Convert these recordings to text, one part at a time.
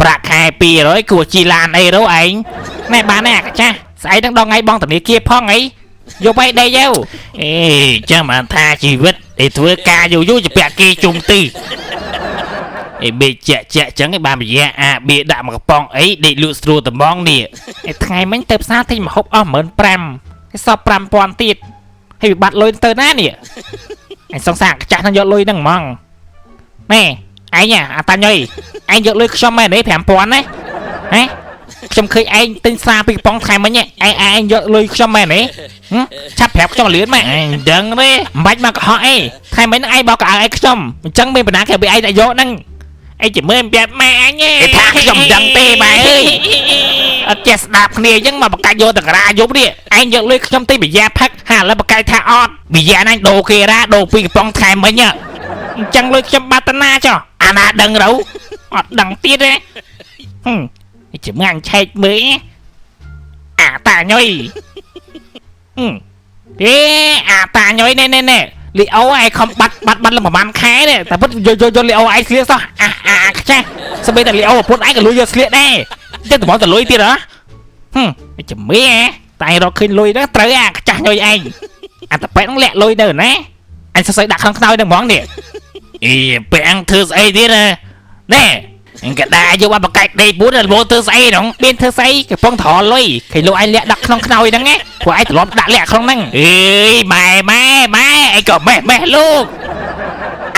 ប្រាក់ខែ200គួរជីឡានអីរោឯងណែបានណាចាស់ស្អីដល់ថ្ងៃបងធនាគារផងអីយកไปដេកទៅអេចាំបានថាជីវិតឯធ្វើការយូរជាពាក់គេជុំទីអេបេជាចឹងឯបានរយៈអាបេដាក់មកកំប៉ុងអីដេកលក់ស្រួលត្មងនេះឯថ្ងៃមិញទៅផ្សារទិញម្ហូបអស់15000ហើយសល់5000ទៀតហើយវាបាត់លុយទៅណានេះឯសង្សារចាស់នឹងយកលុយហ្នឹងហ្មងណែឯងអាតាញ់អើយឯងយកលុយខ្ញុំមែនទេ5000ណាហ៎ខ្ញុំឃើញឯងទិញស្រាពីកំប៉ុងថ្ងៃមិញឯងយកលុយខ្ញុំមែនទេឆាប់ប្រាប់ខ្ញុំលឿនម៉េចឯងដឹងទេមិនបាច់មកកុហកអីថ្ងៃមិញហ្នឹងឯងបោកកៅអៅឯងខ្ញុំអញ្ចឹងមានបណ្ណាគេពីឯងតែយកហ្នឹងឯងជាមើលប្រាប់ម៉ែអញទេថាខ្ញុំមិនដឹងទេម៉ែអើយអត់ចេះស្ដាប់គ្នាអញ្ចឹងមកបកាច់យកតក្រាយប់នេះឯងយកលុយខ្ញុំទីបញ្ញាផឹកហាឥឡូវបកាច់ថាអត់បញ្ញាណាញដូរគេរ៉ាដូរពីកំប៉ុងថ្ងៃមិញអញ្ចឹងលុយខ្ញុំបាត់តាណាចុះអាណាដឹងទៅអត់ដឹងទៀតទេជំងាញ់ឆែកមើលអាតាញយអាតាញយណែលីអូឯងខំបាត់លឹងប្រហែលខែទេតែពុតយកលីអូឯងស្លៀកសោះអាខ្ចាស់ស្បែកតែលីអូពុតឯងក៏លុយយកស្លៀកដែរតែតំបន់តែលុយទៀតហ៎ជំងឺតែរកឃើញលុយហ្នឹងត្រូវអាខ្ចាស់ញយឯងអាតពេកហ្នឹងលាក់លុយទៅណាអញសរសេរដាក់ក្នុងខ្នើយហ្នឹងហ្មងនេះអីពាំងធ្វើស្អីទៀតណែកដាយកបកាច់ដេកពួនទៅធ្វើស្អីហ្នឹងមានធ្វើស្អីកំពុងត្រលុយឃើញលោកឯងលាក់ដាក់ក្នុងខ្នើយហ្នឹងព្រោះឯងទ្រាំដាក់លាក់ក្នុងហ្នឹងអេម៉ែអីក៏ម៉ែលោក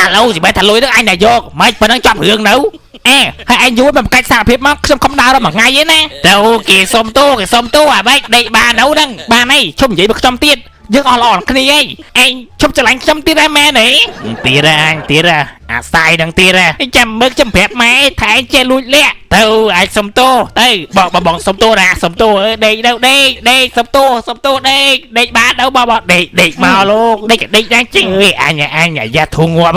អាឡូជីបែថាលុយហ្នឹងអញតែយកមិនប៉ុណ្ណឹងចាប់រឿងនៅហើយឯងយួនមកកាច់សារភាពមកខ្ញុំខំដើរដល់មួយថ្ងៃឯណាទៅគេសុំទូអាបែកដេកបាននៅហ្នឹងបានអីឈប់និយាយមកខ្ញុំទៀតយើងអស់ល្អគ្នាឯងឈប់ច្រឡាញ់ខ្ញុំទៀតហើយមែនទេទៀតអាសាយនឹងទៀតចាំមើលខ្ញុំប្រាប់ម៉ែថាឯងចេះលួចលាក់ទៅអាចសុំទោទៅបងសុំទោណាសុំទោដេកទៅដេកសុំទោដេកបានទៅបងដេកមកលោកដេកដែរជិះអញអាយ៉ាធូងាប់